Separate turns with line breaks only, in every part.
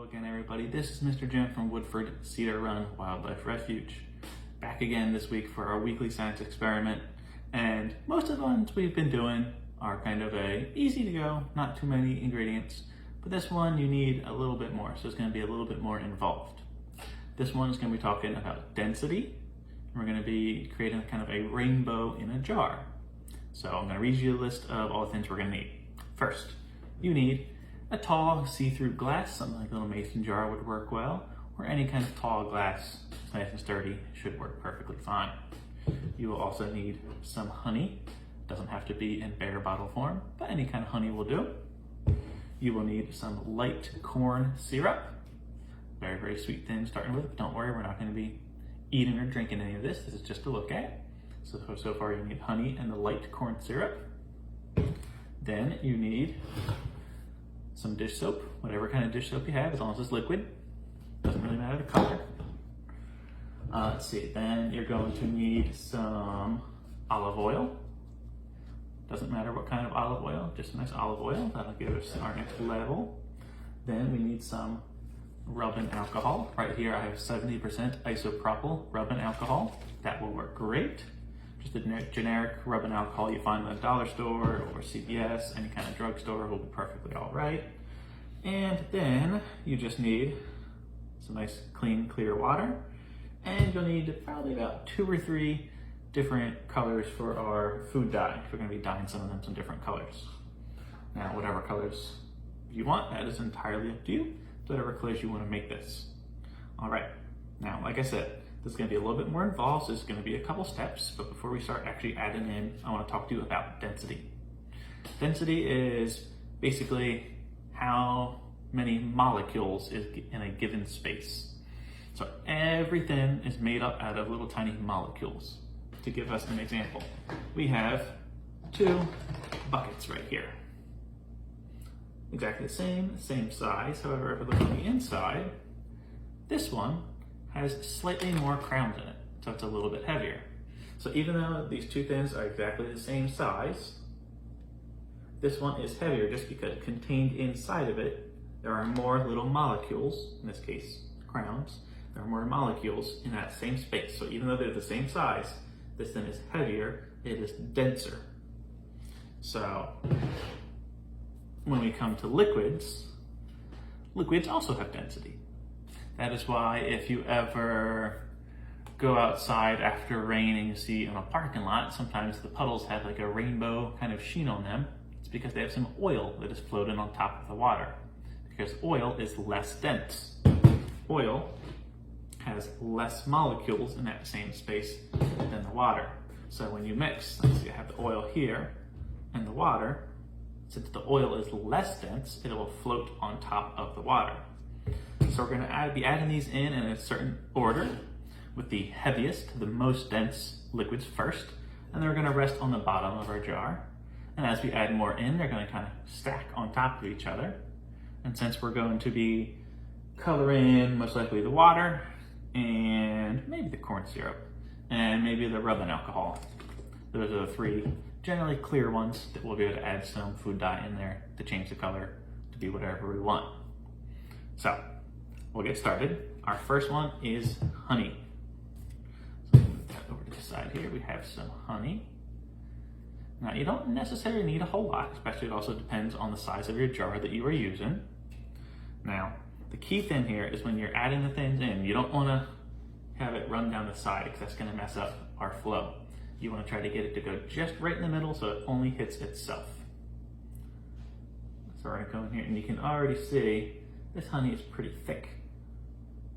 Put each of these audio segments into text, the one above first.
Hello again, everybody. This is Mr. Jim from Woodford Cedar Run Wildlife Refuge. Back again this week for our weekly science experiment. And most of the ones we've been doing are kind of easy to go, not too many ingredients. But this one you need a little bit more, so it's going to be a little bit more involved. This one is going to be talking about density. We're going to be creating kind of a rainbow in a jar. So I'm going to read you a list of all the things we're going to need. First, you need a tall see-through glass, something like a little mason jar would work well, or any kind of tall glass, it's nice and sturdy, should work perfectly fine. You will also need some honey. Doesn't have to be in bare bottle form, but any kind of honey will do. You will need some light corn syrup. Very, very sweet thing starting with. Don't worry, we're not going to be eating or drinking any of this. This is just to look at. So far you need honey and the light corn syrup. Then you need some dish soap, whatever kind of dish soap you have, as long as it's liquid. Doesn't really matter the color. Let's see, then you're going to need some olive oil. Doesn't matter what kind of olive oil, just a nice olive oil. That'll give us our next level. Then we need some rubbing alcohol. Right here I have 70% isopropyl rubbing alcohol. That will work great. Just a generic rubbing alcohol you find in a dollar store or CVS, any kind of drugstore will be perfectly all right. And then you just need some nice clean, clear water. And you'll need probably about 2 or 3 different colors for our food dye. We're gonna be dyeing some of them some different colors. Now, whatever colors you want, that is entirely up to you. Whatever colors you wanna make this. All right, now, like I said, this is going to be a little bit more involved, so it's going to be a couple steps, but before we start actually adding in, I want to talk to you about density. Density is basically how many molecules is in a given space. So everything is made up out of little tiny molecules. To give us an example, we have 2 buckets right here. Exactly the same size, however, if we look on the inside, this one has slightly more crowns in it, so it's a little bit heavier. So even though these 2 things are exactly the same size, this one is heavier just because contained inside of it, there are more little molecules, in this case, crowns, there are more molecules in that same space. So even though they're the same size, this thing is heavier, it is denser. So when we come to liquids, liquids also have density. That is why if you ever go outside after rain and you see in a parking lot, sometimes the puddles have like a rainbow kind of sheen on them. It's because they have some oil that is floating on top of the water. Because oil is less dense. Oil has less molecules in that same space than the water. So when you mix, let's see, you have the oil here and the water, since the oil is less dense, it will float on top of the water. So we're going to be adding these in a certain order, with the heaviest, the most dense liquids first, and they're going to rest on the bottom of our jar. And as we add more in, they're going to kind of stack on top of each other. And since we're going to be coloring most likely the water, and maybe the corn syrup, and maybe the rubbing alcohol, those are the 3 generally clear ones that we'll be able to add some food dye in there to change the color to be whatever we want. So we'll get started. Our first one is honey. So move that over to the side here. We have some honey. Now you don't necessarily need a whole lot, especially it also depends on the size of your jar that you are using. Now, the key thing here is when you're adding the things in, you don't want to have it run down the side because that's going to mess up our flow. You want to try to get it to go just right in the middle so it only hits itself. So we're going to go in here and you can already see this honey is pretty thick.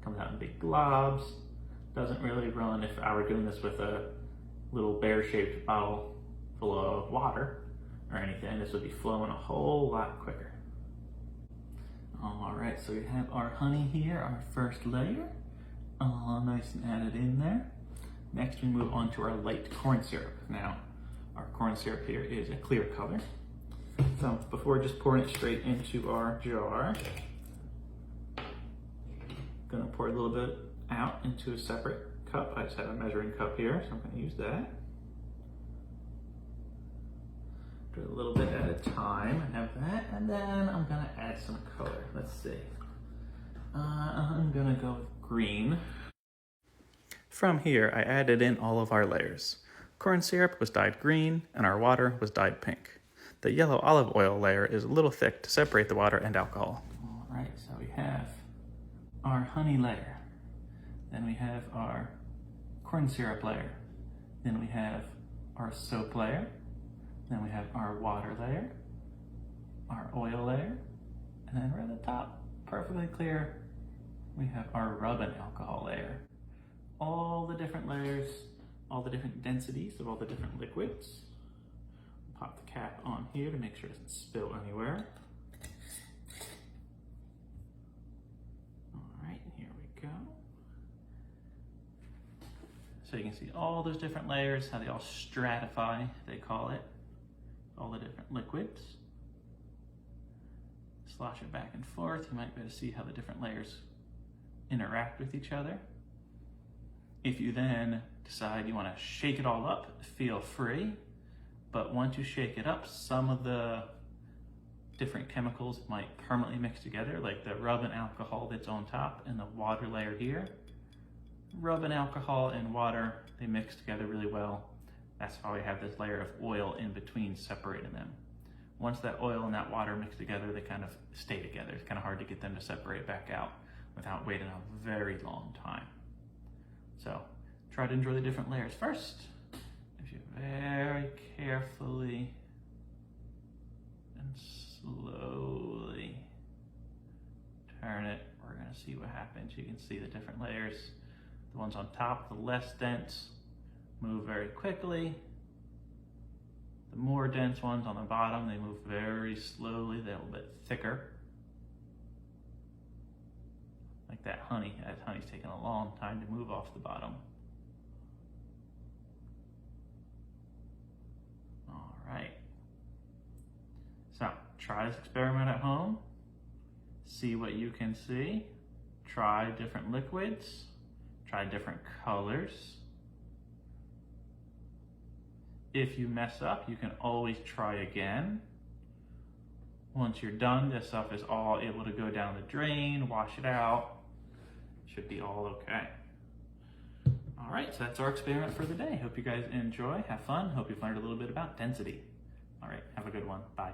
Comes out in big globs. Doesn't really run. If I were doing this with a little bear-shaped bottle full of water or anything, this would be flowing a whole lot quicker. All right, so we have our honey here, our first layer. All nice and added in there. Next, we move on to our light corn syrup. Now, our corn syrup here is a clear color. So before just pouring it straight into our jar, gonna pour a little bit out into a separate cup. I just have a measuring cup here, so I'm gonna use that. Do a little bit at a time. I have that, and then I'm gonna add some color. Let's see. I'm gonna go with green. From here, I added in all of our layers. Corn syrup was dyed green, and our water was dyed pink. The yellow olive oil layer is a little thick to separate the water and alcohol. All right, so we have our honey layer. Then we have our corn syrup layer. Then we have our soap layer. Then we have our water layer, our oil layer, and then right at the top, perfectly clear, we have our rubbing alcohol layer. All the different layers, all the different densities of all the different liquids. Pop the cap on here to make sure it doesn't spill anywhere. All right, here we go. So you can see all those different layers, how they all stratify, they call it. All the different liquids. Slosh it back and forth. You might be able to see how the different layers interact with each other. If you then decide you want to shake it all up, feel free. But once you shake it up, some of the different chemicals might permanently mix together, like the rubbing alcohol that's on top and the water layer here. Rubbing alcohol and water, they mix together really well. That's why we have this layer of oil in between separating them. Once that oil and that water mix together, they kind of stay together. It's kind of hard to get them to separate back out without waiting a very long time. So try to enjoy the different layers first. If you very carefully and slowly turn it, we're gonna see what happens. You can see the different layers. The ones on top, the less dense, move very quickly. The more dense ones on the bottom, they move very slowly, they're a little bit thicker. Like that honey. That honey's taking a long time to move off the bottom. All right. So try this experiment at home. See what you can see. Try different liquids. Try different colors. If you mess up, you can always try again. Once you're done, this stuff is all able to go down the drain, wash it out. Should be all okay. All right, so that's our experiment for the day. Hope you guys enjoy, have fun. Hope you've learned a little bit about density. All right, have a good one. Bye.